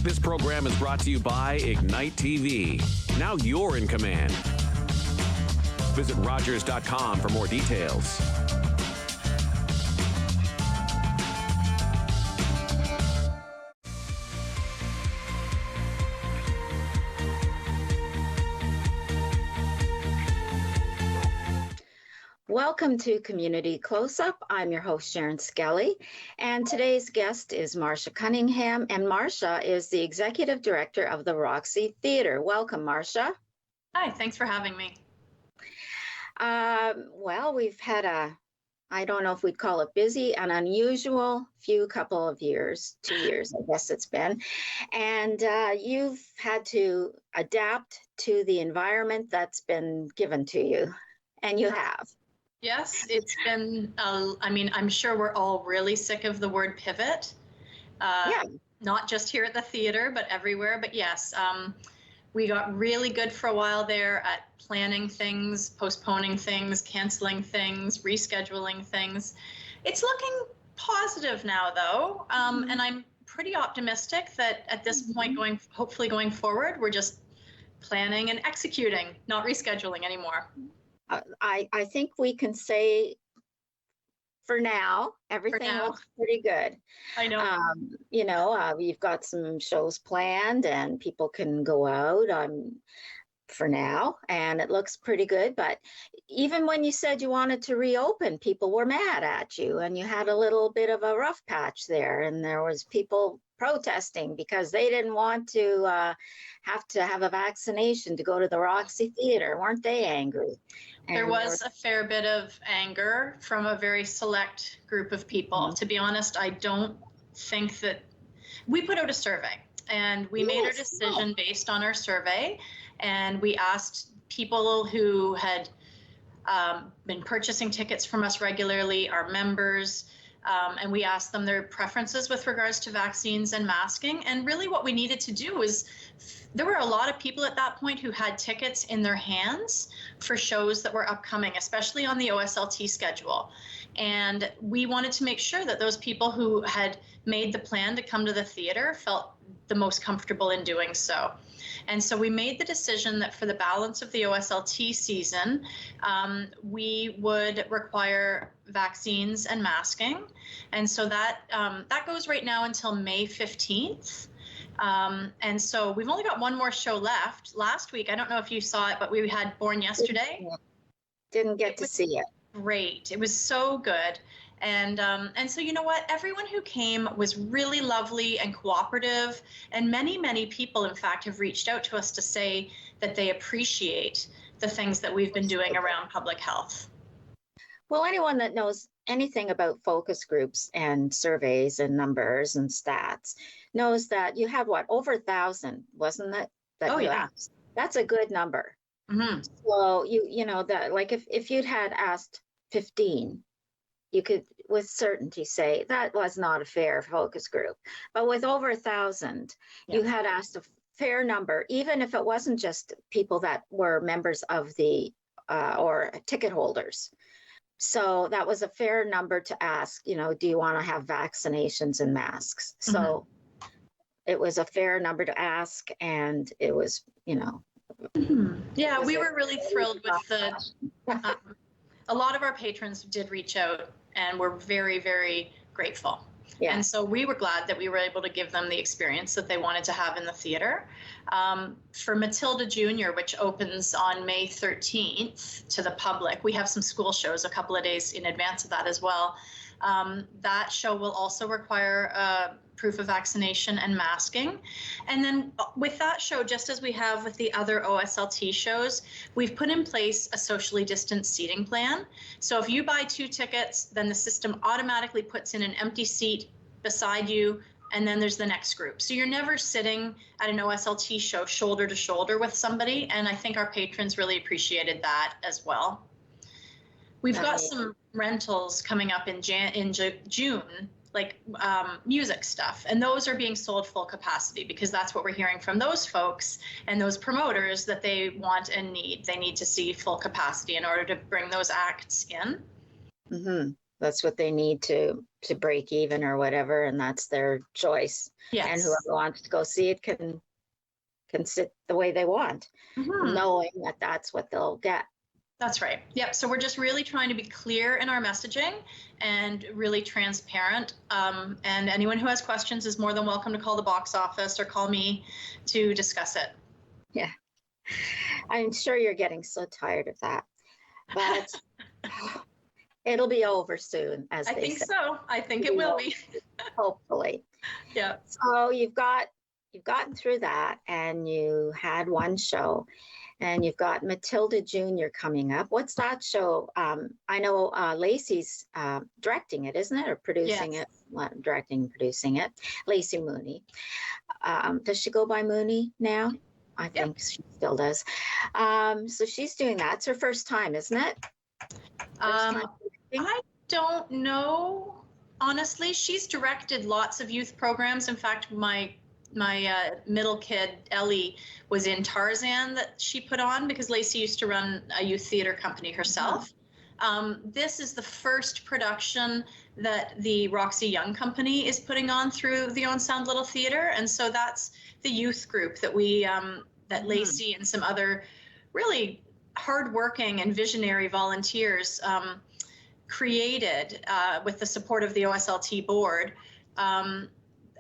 This program is brought to you by Ignite TV. Now you're in command. Visit Rogers.com for more details. Welcome to Community Close-Up. I'm your host, Sharen Skelly, and today's guest is Marcia Cunningham, and Marcia is the Executive Director of the Roxy Theatre. Welcome, Marcia. Hi, thanks for having me. Well, we've had I don't know if we'd call it busy, an unusual couple of years, 2 years, I guess it's been. And you've had to adapt to the environment that's been given to you, and you have. Yes, it's been, I'm sure we're all really sick of the word pivot. Not just here at the theater, but everywhere. But yes, we got really good for a while there at planning things, postponing things, canceling things, rescheduling things. It's looking positive now, though. And I'm pretty optimistic that at this point, hopefully going forward, we're just planning and executing, not rescheduling anymore. I think we can say for now, everything looks pretty good. I know. We've got some shows planned and people can go out for now, and it looks pretty good. But even when you said you wanted to reopen, people were mad at you, and you had a little bit of a rough patch there, and there was people protesting because they didn't want to have a vaccination to go to the Roxy Theatre. Weren't they angry? And there was a fair bit of anger from a very select group of people. To be honest, I don't think that we put out a survey, and we made our decision based on our survey, and we asked people who had been purchasing tickets from us regularly, our members, and we asked them their preferences with regards to vaccines and masking. And really what we needed to do was, there were a lot of people at that point who had tickets in their hands for shows that were upcoming, especially on the OSLT schedule. And we wanted to make sure that those people who had made the plan to come to the theater felt the most comfortable in doing so. And so we made the decision that for the balance of the OSLT season, we would require vaccines and masking. And so that goes right now until May 15th. And so we've only got one more show left. Last week, I don't know if you saw it, but we had Born yesterday. Didn't get to see it. Great. It was so good. And so, you know what? Everyone who came was really lovely and cooperative. And many, many people, in fact, have reached out to us to say that they appreciate the things that we've been doing around public health. Well, anyone that knows anything about focus groups and surveys and numbers and stats knows that you had over 1,000, wasn't it? Asked. That's a good number. Mm-hmm. So you know that, like, if you'd had asked 15, you could with certainty say that was not a fair focus group. But with over 1,000, you had asked a fair number, even if it wasn't just people that were members of the or ticket holders. So that was a fair number to ask, do you want to have vaccinations and masks? So it was a fair number to ask, and it was, Yeah, we were really thrilled with a lot of our patrons did reach out, and we're very, very grateful. Yeah. And so we were glad that we were able to give them the experience that they wanted to have in the theater. For Matilda Jr., which opens on May 13th to the public, we have some school shows a couple of days in advance of that as well. That show will also require proof of vaccination and masking. And then with that show, just as we have with the other OSLT shows, we've put in place a socially distanced seating plan. So if you buy 2 tickets, then the system automatically puts in an empty seat beside you, and then there's the next group. So you're never sitting at an OSLT show shoulder to shoulder with somebody, and I think our patrons really appreciated that as well. We've got some rentals coming up in June, like music stuff, and those are being sold full capacity because that's what we're hearing from those folks and those promoters, that they want and need. They need to see full capacity in order to bring those acts in. Mm-hmm. That's what they need to break even or whatever, and that's their choice. Yes. And whoever wants to go see it can sit the way they want, knowing that that's what they'll get. That's right. Yep. So we're just really trying to be clear in our messaging and really transparent. And anyone who has questions is more than welcome to call the box office or call me to discuss it. Yeah. I'm sure you're getting so tired of that, but it'll be over soon, as they say. I think so. I think it will be. Hopefully. Yeah. So you've gotten through that, and you had one show. And you've got Matilda Jr. coming up. What's that show? I know Lacey's directing it, isn't it? Or producing it? Well, directing and producing it. Lacey Mooney. Does she go by Mooney now? I think she still does. So she's doing that. It's her first time, isn't it? I don't know. Honestly, she's directed lots of youth programs. In fact, my middle kid, Ellie, was in Tarzan that she put on because Lacey used to run a youth theater company herself. This is the first production that the Roxy Young Company is putting on through the Owen Sound Little Theater. And so that's the youth group that we, that Lacey and some other really hardworking and visionary volunteers created with the support of the OSLT board.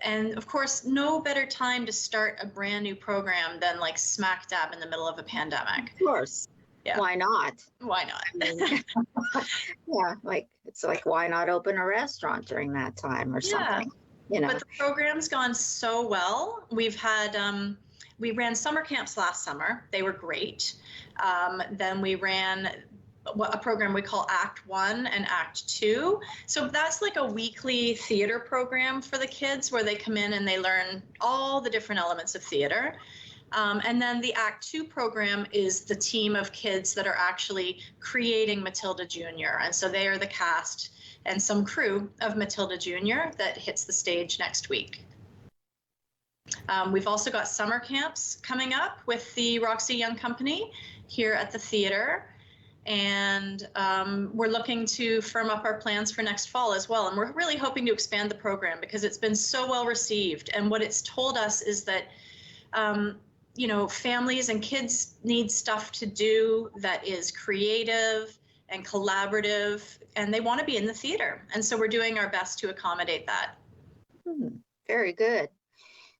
And of course, no better time to start a brand new program than like smack dab in the middle of a pandemic. Of course. Yeah. Why not? Why not? I mean, yeah, it's like, why not open a restaurant during that time or something? You know. But the program's gone so well. We've had, we ran summer camps last summer. They were great. Then we ran a program we call Act 1 and Act 2. So that's like a weekly theater program for the kids where they come in and they learn all the different elements of theater. And then the Act 2 program is the team of kids that are actually creating Matilda Jr. And so they are the cast and some crew of Matilda Jr. that hits the stage next week. We've also got summer camps coming up with the Roxy Young Company here at the theater. And we're looking to firm up our plans for next fall as well. And we're really hoping to expand the program because it's been so well received. And what it's told us is that, you know, families and kids need stuff to do that is creative and collaborative, and they want to be in the theater. And so we're doing our best to accommodate that. Very good.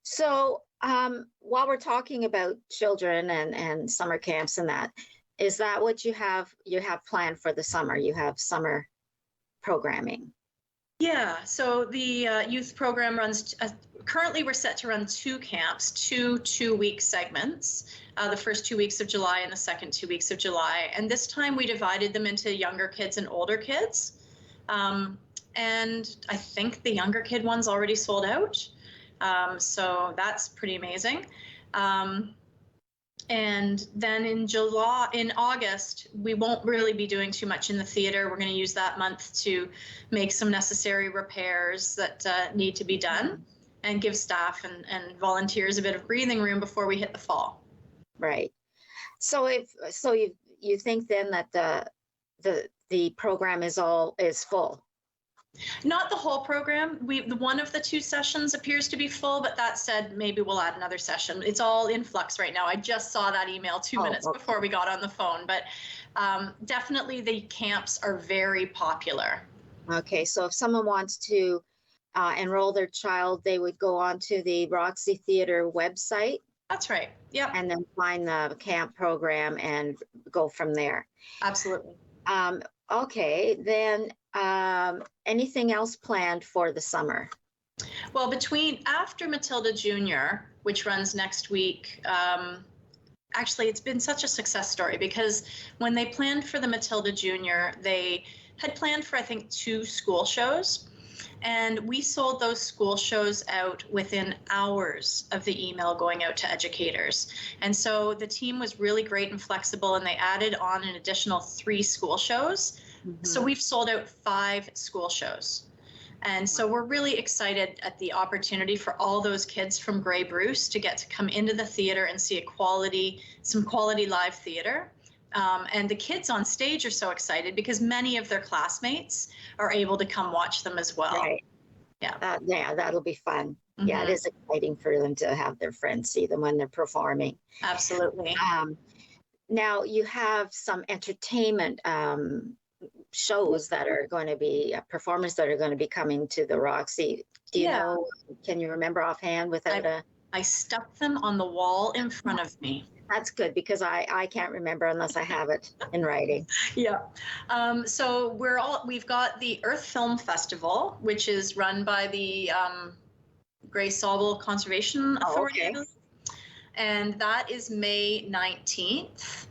So while we're talking about children and summer camps and that, is that what you have planned for the summer? You have summer programming. Yeah, so the youth program runs, currently we're set to run 2 camps, 2-week segments, the first 2 weeks of July and the second 2 weeks of July. And this time we divided them into younger kids and older kids. And I think the younger kid one's already sold out. So that's pretty amazing. And then in August, we won't really be doing too much in the theater. We're going to use that month to make some necessary repairs that need to be done and give staff and volunteers a bit of breathing room before we hit the fall. Right. So you think then that the program is full? Not the whole program. One of the 2 sessions appears to be full, but that said, maybe we'll add another session. It's all in flux right now. I just saw that email 2 minutes before we got on the phone, but definitely the camps are very popular. Okay, so if someone wants to enroll their child, they would go onto the Roxy Theatre website. That's right. Yeah. And then find the camp program and go from there. Absolutely. Okay, then anything else planned for the summer? Well, after Matilda Jr., which runs next week, actually it's been such a success story because when they planned for the Matilda Jr., they had planned for, I think, 2 school shows. And we sold those school shows out within hours of the email going out to educators. And so the team was really great and flexible, and they added on an additional 3 school shows. So we've sold out 5 school shows. And so we're really excited at the opportunity for all those kids from Grey Bruce to get to come into the theater and see some quality live theater. And the kids on stage are so excited because many of their classmates are able to come watch them as well. Right. Yeah, that'll be fun. Yeah, it is exciting for them to have their friends see them when they're performing. Absolutely. Now you have some entertainment shows that are going to be performers that are going to be coming to the Roxy. Do you know? Can you remember offhand without I stuck them on the wall in front of me. That's good because I can't remember unless I have it in writing. Yeah. So we've got the Earth Film Festival, which is run by the Grey Sauble Conservation Authority. Okay. And that is May 19th.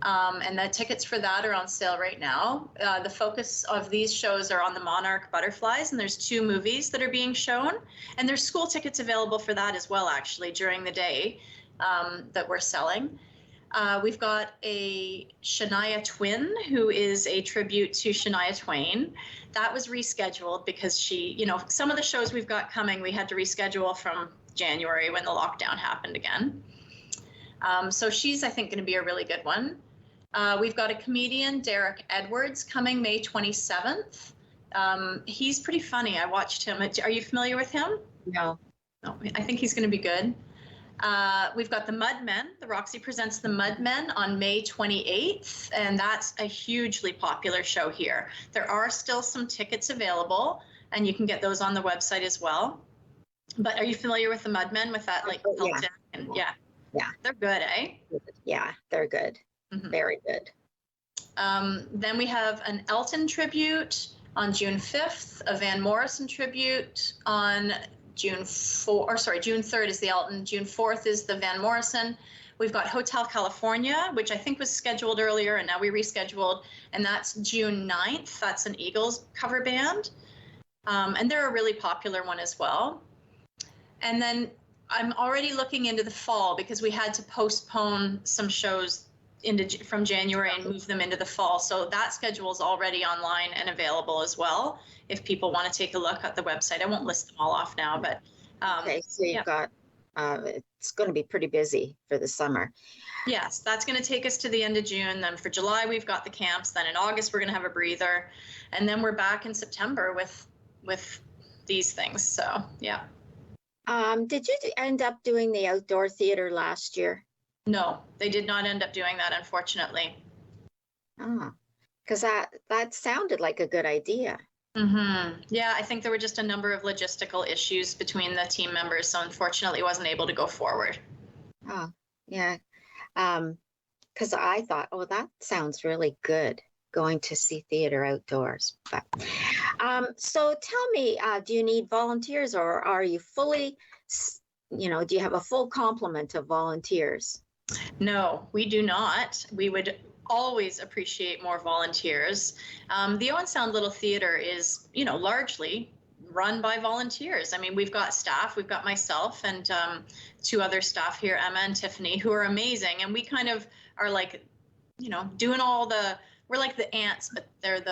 And the tickets for that are on sale right now. The focus of these shows are on the monarch butterflies, and there's 2 movies that are being shown. And there's school tickets available for that as well, actually, during the day that we're selling. We've got a Shania Twin, who is a tribute to Shania Twain. That was rescheduled because she, some of the shows we've got coming, we had to reschedule from January when the lockdown happened again. So she's, I think, going to be a really good one. We've got a comedian, Derek Edwards, coming May 27th. He's pretty funny. I watched him. Are you familiar with him? No. No, I think he's going to be good. We've got the Mudmen. The Roxy presents the Mudmen on May 28th, and that's a hugely popular show here. There are still some tickets available, and you can get those on the website as well. But are you familiar with the Mudmen, with that Hilton? Yeah. Yeah. They're good, eh? Yeah, they're good. Very good. Then we have an Elton tribute on June 5th, a Van Morrison tribute on June 3rd is the Elton, June 4th is the Van Morrison. We've got Hotel California, which I think was scheduled earlier and now we rescheduled, and that's June 9th. That's an Eagles cover band. And they're a really popular one as well. And then I'm already looking into the fall because we had to postpone some shows from January and move them into the fall. So that schedule is already online and available as well if people want to take a look at the website. I won't list them all off now, but okay, so you've got it's going to be pretty busy for the summer. Yes, that's going to take us to the end of June. Then for July we've got the camps. Then in August we're going to have a breather, and then we're back in September with these things. So yeah. Did you end up doing the outdoor theater last year? No, they did not end up doing that, unfortunately. Oh, because that sounded like a good idea. Yeah, I think there were just a number of logistical issues between the team members, so unfortunately wasn't able to go forward. Oh, yeah. Because I thought, oh, that sounds really good, going to see theater outdoors. But so tell me, do you need volunteers, or are you fully, do you have a full complement of volunteers? No, we do not. We would always appreciate more volunteers. The Owen Sound Little Theater is, largely run by volunteers. I mean, we've got staff, we've got myself and 2 other staff here, Emma and Tiffany, who are amazing. And we kind of are like, doing we're like the ants, but they're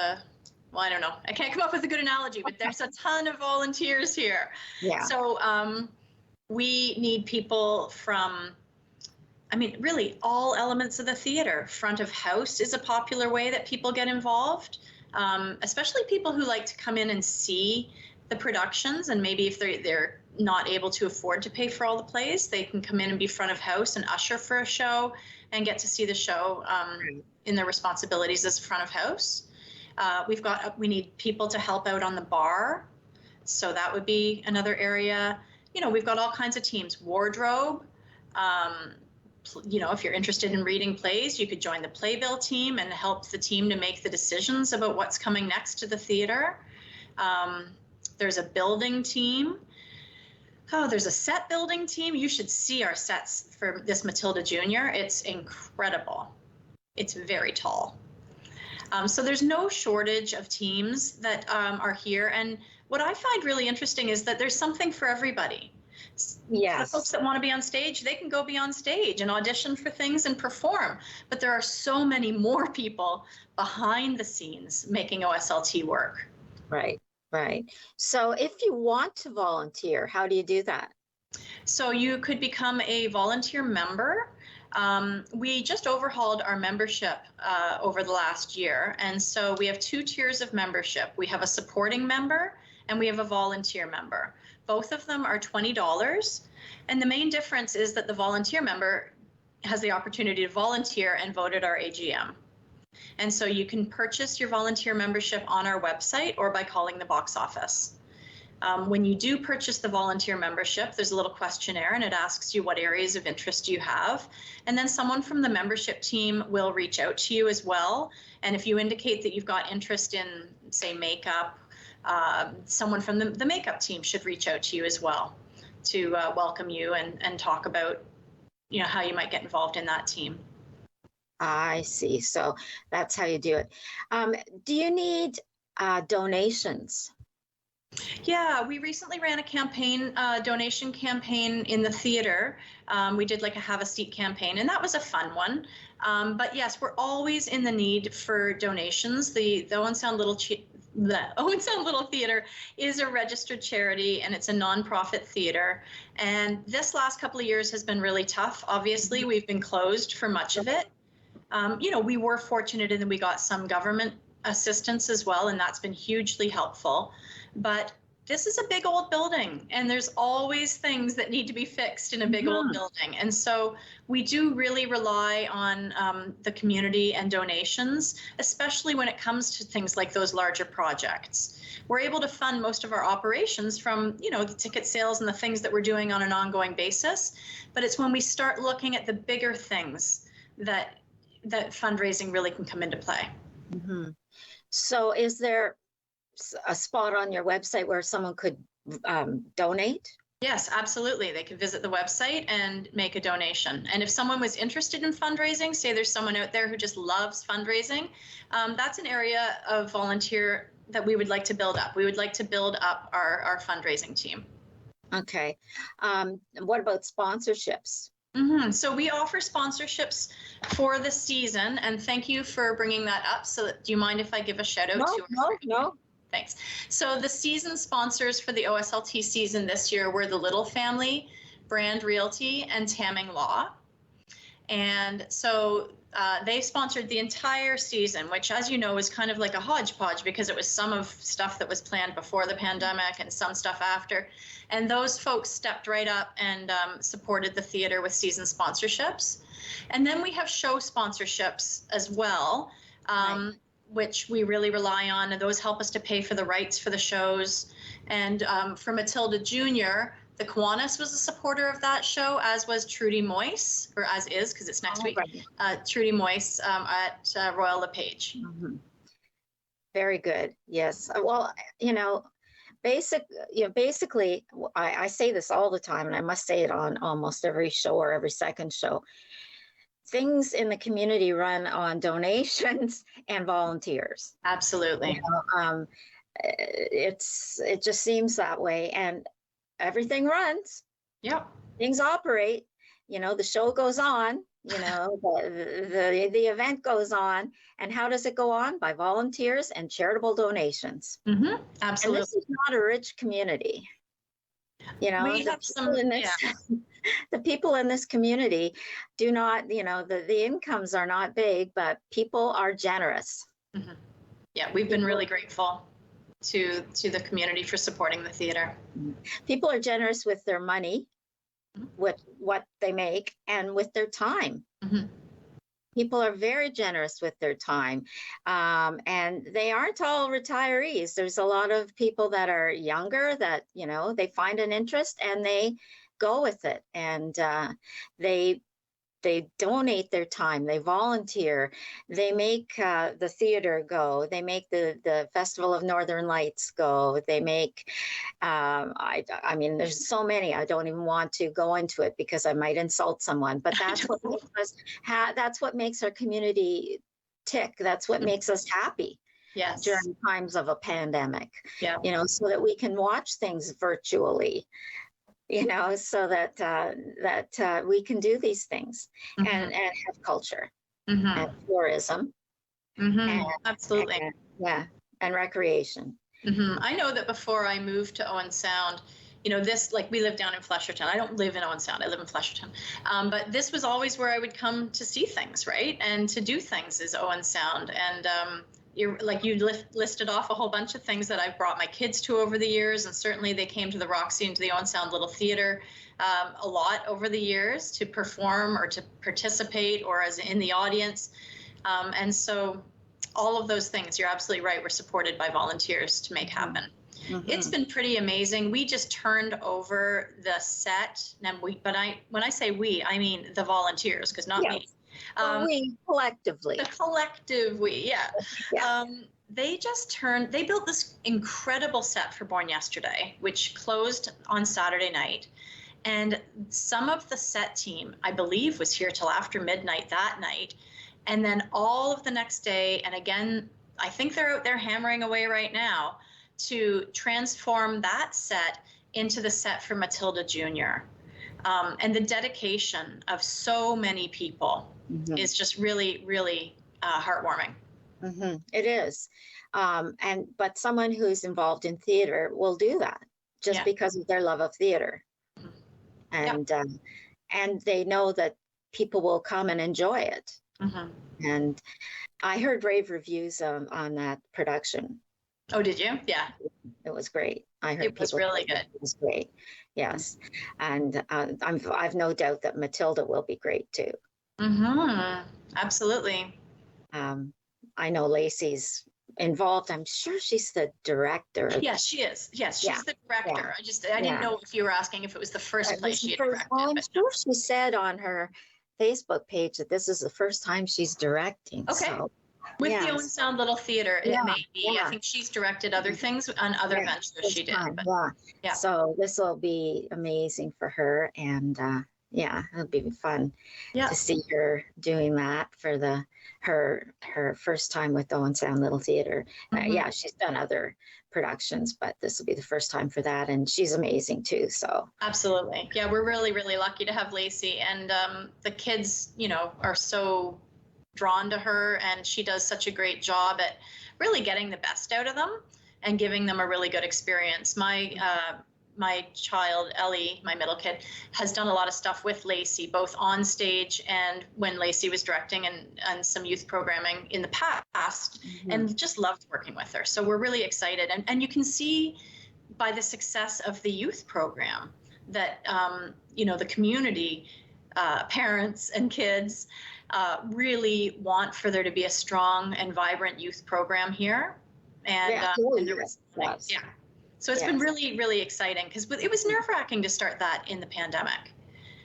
I don't know. I can't come up with a good analogy, but there's a ton of volunteers here. Yeah. So we need people from, really all elements of the theater. Front of house is a popular way that people get involved, especially people who like to come in and see the productions. And maybe if they're not able to afford to pay for all the plays, they can come in and be front of house and usher for a show and get to see the show in their responsibilities as front of house. We need people to help out on the bar. So that would be another area. We've got all kinds of teams. Wardrobe. If you're interested in reading plays, you could join the playbill team and help the team to make the decisions about what's coming next to the theater. There's a building team. Oh, there's a set building team. You should see our sets for this Matilda Junior. It's incredible. It's very tall. So there's no shortage of teams that are here. And what I find really interesting is that there's something for everybody. Yes. The folks that want to be on stage, they can go be on stage and audition for things and perform. But there are so many more people behind the scenes making OSLT work. Right, right. So if you want to volunteer, how do you do that? So you could become a volunteer member. We just overhauled our membership over the last year. And so we have 2 tiers of membership. We have a supporting member and we have a volunteer member. Both of them are $20. And the main difference is that the volunteer member has the opportunity to volunteer and vote at our AGM. And so you can purchase your volunteer membership on our website or by calling the box office. When you do purchase the volunteer membership, there's a little questionnaire and it asks you what areas of interest you have. And then someone from the membership team will reach out to you as well. And if you indicate that you've got interest in, say, makeup, someone from the makeup team should reach out to you as well to welcome you and talk about, how you might get involved in that team. I see. So that's how you do it. Do you need donations? Yeah, we recently ran a campaign, donation campaign in the theater. We did like a Have a Seat campaign, and that was a fun one. But yes, we're always in the need for donations. The Owen Sound Little Theatre is a registered charity, and it's a nonprofit theater. And this last couple of years has been really tough. Obviously, we've been closed for much of it. We were fortunate in that we got some government assistance as well, and that's been hugely helpful. But this is a big old building, and there's always things that need to be fixed in a big old building. And so we do really rely on the community and donations, especially when it comes to things like those larger projects. We're able to fund most of our operations from, the ticket sales and the things that we're doing on an ongoing basis. But it's when we start looking at the bigger things that fundraising really can come into play. Mm-hmm. So is there a spot on your website where someone could donate? Yes, absolutely. They could visit the website and make a donation. And if someone was interested in fundraising, say there's someone out there who just loves fundraising, that's an area of volunteer that we would like to build up. We would like to build up our fundraising team. Okay. What about sponsorships? Mm-hmm. So we offer sponsorships for the season, and thank you for bringing that up. So do you mind if I give a shout out to No. Thanks. So the season sponsors for the OSLT season this year were the Little Family, Brand Realty, and Tamming Law. And so they sponsored the entire season, which, as you know, is kind of like a hodgepodge because it was some of stuff that was planned before the pandemic and some stuff after. And those folks stepped right up and supported the theater with season sponsorships. And then we have show sponsorships as well, which we really rely on. And those help us to pay for the rights for the shows. And for Matilda Jr., the Kiwanis was a supporter of that show, as was Trudy Moyce, or as is, because it's next week, right. Trudy Moyce at Royal LePage. Mm-hmm. Very good. Yes. Well, basically, I say this all the time, and I must say it on almost every show or every second show. Things in the community run on donations and volunteers. Absolutely. It just seems that way, and everything runs. Yep. Things operate. The show goes on. The event goes on, and how does it go on? By volunteers and charitable donations. Mm-hmm. Absolutely. And this is not a rich community. We have some. The people in this community do not. The incomes are not big, but people are generous. Mm-hmm. Yeah, we've been really grateful to the community for supporting the theater. People are generous with their money, with what they make, and with their time. Mm-hmm. People are very generous with their time, and they aren't all retirees. There's a lot of people that are younger that, they find an interest and they go with it, and they donate their time, they volunteer, they make the theater go, they make the Festival of Northern Lights go, they make, I mean, there's so many, I don't even want to go into it because I might insult someone, but that's what makes us, that's what makes our community tick, that's what makes us happy. Yes. During times of a pandemic, yeah. So that we can watch things virtually. So that we can do these things, mm-hmm. and have culture, mm-hmm. and tourism, mm-hmm. Absolutely, and recreation. Mm-hmm. I know that before I moved to Owen Sound, this, like, we live down in Flesherton. I don't live in Owen Sound. I live in Flesherton. But this was always where I would come to see things, right? And to do things is Owen Sound. And you listed off a whole bunch of things that I've brought my kids to over the years. And certainly they came to the Roxy and to the Owen Sound Little Theatre a lot over the years to perform or to participate or as in the audience. And so all of those things, you're absolutely right, were supported by volunteers to make happen. Mm-hmm. It's been pretty amazing. We just turned over the set, and when I say we, I mean the volunteers, because not me. We collectively. The collective we, yeah. They built this incredible set for Born Yesterday, which closed on Saturday night. And some of the set team, I believe, was here till after midnight that night. And then all of the next day, and again, I think they're out there hammering away right now to transform that set into the set for Matilda Jr. And the dedication of so many people is just really, really heartwarming. Mm-hmm. It is. But someone who's involved in theater will do that just because of their love of theater. And they know that people will come and enjoy it. Mm-hmm. And I heard rave reviews on that production. Oh, did you? Yeah. It was great. I heard it was really good. It was great. Yes. And I've no doubt that Matilda will be great too. Mm-hmm. Absolutely. I know Lacey's involved. I'm sure she's the director. Yes, she is. Yes, she's the director. I didn't know if you were asking if it was the first place she had directed. I'm sure she said on her Facebook page that this is the first time she's directing. Okay. So, with the Owen Sound Little Theatre, it may be. I think she's directed other things on other ventures she did. But, So this will be amazing for her, and it'll be fun to see her doing that for her first time with Owen Sound Little Theatre. She's done other productions, but this will be the first time for that, and she's amazing too. So absolutely, we're really, really lucky to have Lacey, and the kids, are so drawn to her, and she does such a great job at really getting the best out of them and giving them a really good experience. My child, Ellie, my middle kid, has done a lot of stuff with Lacey, both on stage and when Lacey was directing and some youth programming in the past, and just loved working with her. So we're really excited. And you can see by the success of the youth program that, the community, parents and kids really want for there to be a strong and vibrant youth program here. And, So it's been really, really exciting because it was nerve-wracking to start that in the pandemic.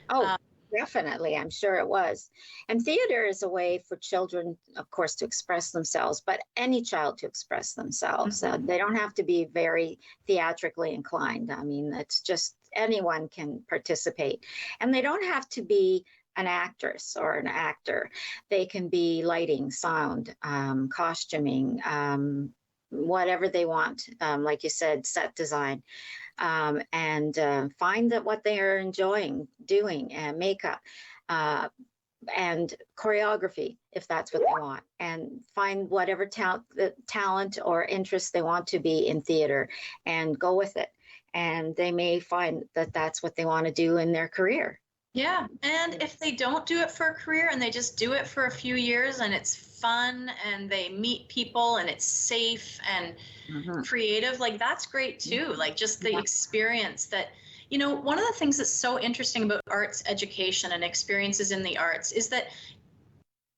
Oh, definitely. I'm sure it was. And theater is a way for children, of course, to express themselves, but any child to express themselves. They don't have to be very theatrically inclined. I mean, it's just anyone can participate. And they don't have to be an actress or an actor. They can be lighting, sound, costuming, whatever they want, like you said, set design, and find that what they are enjoying doing, and makeup, and choreography, if that's what they want, and find whatever talent or interest they want to be in theater and go with it. And they may find that that's what they want to do in their career. Yeah. And if they don't do it for a career and they just do it for a few years and it's fun and they meet people and it's safe and creative, like that's great too. Like just the experience that, one of the things that's so interesting about arts education and experiences in the arts is that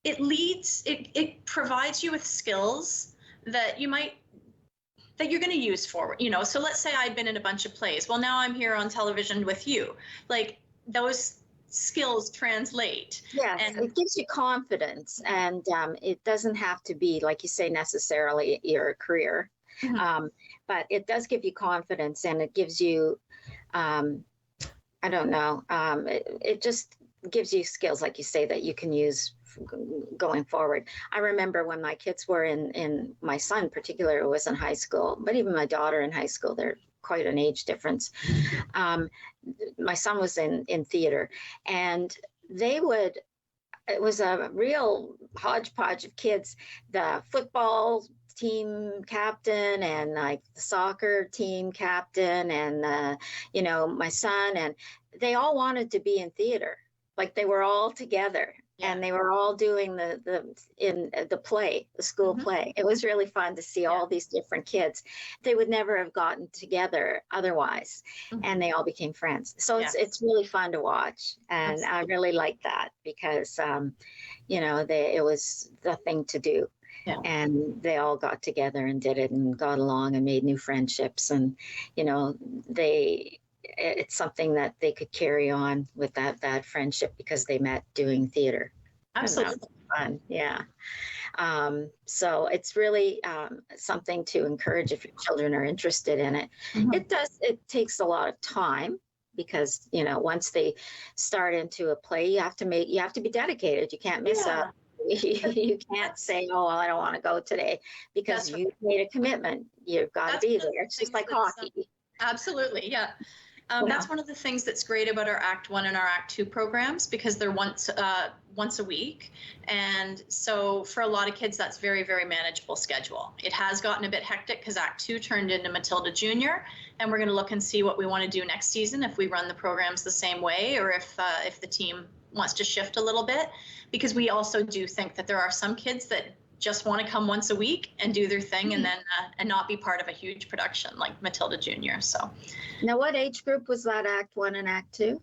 it provides you with skills that you're going to use forward, So let's say I'd been in a bunch of plays. Well, now I'm here on television with you. Like those skills translate. Yes, and it gives you confidence, and it doesn't have to be, like you say, necessarily your career, but it does give you confidence, and it gives you, it just gives you skills, like you say, that you can use going forward. I remember when my kids were in my son particularly was in high school, but even my daughter in high school, they're quite an age difference. My son was in theater, and it was a real hodgepodge of kids. The football team captain and like the soccer team captain and, you know, my son, and they all wanted to be in theater. Like they were all together. Yeah. And they were all doing the play, the school play. It was really fun to see all these different kids. They would never have gotten together otherwise, and they all became friends. So it's really fun to watch, and absolutely. I really like that because, you know, it was the thing to do. Yeah. And they all got together and did it and got along and made new friendships, and you know it's something that they could carry on with that friendship because they met doing theater. Absolutely. Fun. Yeah. So it's really something to encourage if your children are interested in it. It takes a lot of time because, you know, once they start into a play, you have to be dedicated. You can't miss out. You can't say, oh, well, I don't want to go today because you made a commitment. You've got to be there. It's just like hockey. Absolutely. Yeah. That's one of the things that's great about our Act 1 and our Act 2 programs because they're once a week. And so for a lot of kids, that's very, very manageable schedule. It has gotten a bit hectic because Act 2 turned into Matilda Junior, and we're going to look and see what we want to do next season, if we run the programs the same way or if the team wants to shift a little bit, because we also do think that there are some kids that just want to come once a week and do their thing and then and not be part of a huge production like Matilda Junior. So now what age group was that, Act 1 and Act 2?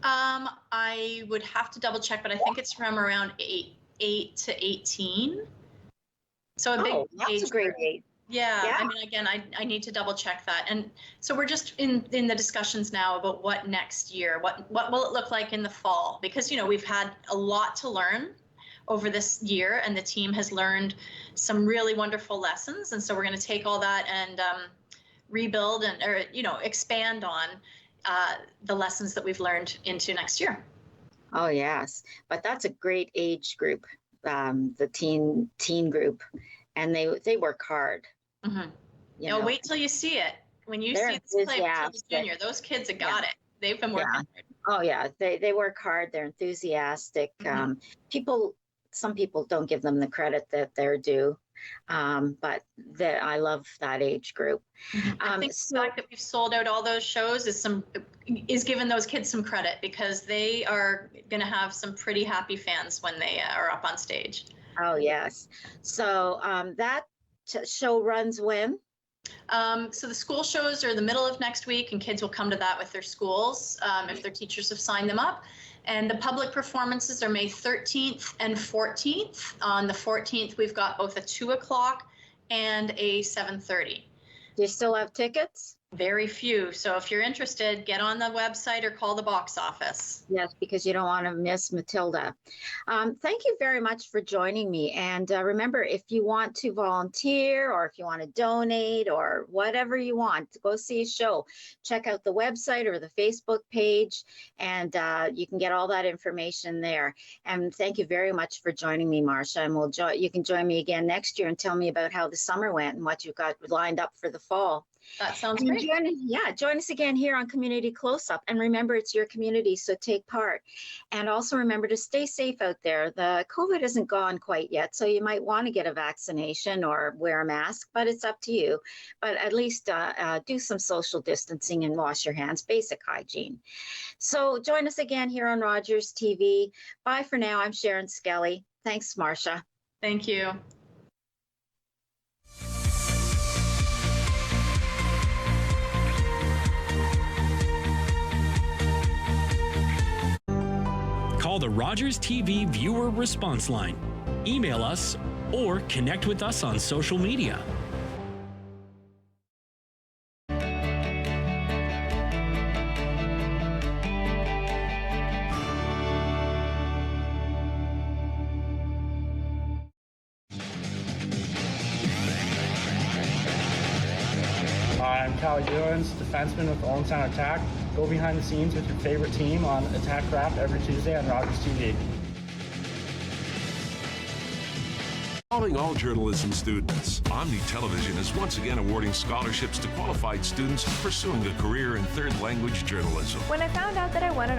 I would have to double check, but I think it's from around 8 to 18. So a big that's a great age. Yeah. I mean, again, I need to double check that. And so we're just in the discussions now about what next year, what will it look like in the fall? Because, you know, we've had a lot to learn over this year, and the team has learned some really wonderful lessons. And so we're going to take all that and rebuild or expand on the lessons that we've learned into next year. Oh, yes. But that's a great age group, the teen group. And they work hard. You know, wait till you see it. When you see this play, Matilda Junior, those kids have got it. They've been working hard. Oh, yeah. They work hard. They're enthusiastic. Some people don't give them the credit that they're due, but I love that age group. I think the fact that we've sold out all those shows is giving those kids some credit because they are going to have some pretty happy fans when they are up on stage. Oh, yes. So that show runs when? So the school shows are the middle of next week, and kids will come to that with their schools if their teachers have signed them up. And the public performances are May 13th and 14th. On the 14th, we've got both a 2:00 and a 7:30. Do you still have tickets? Very few. So if you're interested, get on the website or call the box office. Yes, because you don't want to miss Matilda. Thank you very much for joining me. And remember, if you want to volunteer or if you want to donate or whatever you want to go see a show, check out the website or the Facebook page, and you can get all that information there. And thank you very much for joining me, Marcia. And you can join me again next year and tell me about how the summer went and what you've got lined up for the fall. That sounds great. Join us again here on Community Close-Up. And remember, it's your community, so take part. And also remember to stay safe out there. The COVID isn't gone quite yet, so you might want to get a vaccination or wear a mask, but it's up to you. But at least do some social distancing and wash your hands, basic hygiene. So join us again here on Rogers TV. Bye for now. I'm Sharen Skelly. Thanks, Marcia. Thank you. Call the Rogers TV viewer response line, email us, or connect with us on social media. I'm Callie Dillons, defenseman with Olmstown Attack. Go behind the scenes with your favorite team on Attack Craft every Tuesday on Rogers TV. Calling all journalism students, Omni Television is once again awarding scholarships to qualified students pursuing a career in third language journalism. When I found out that I won an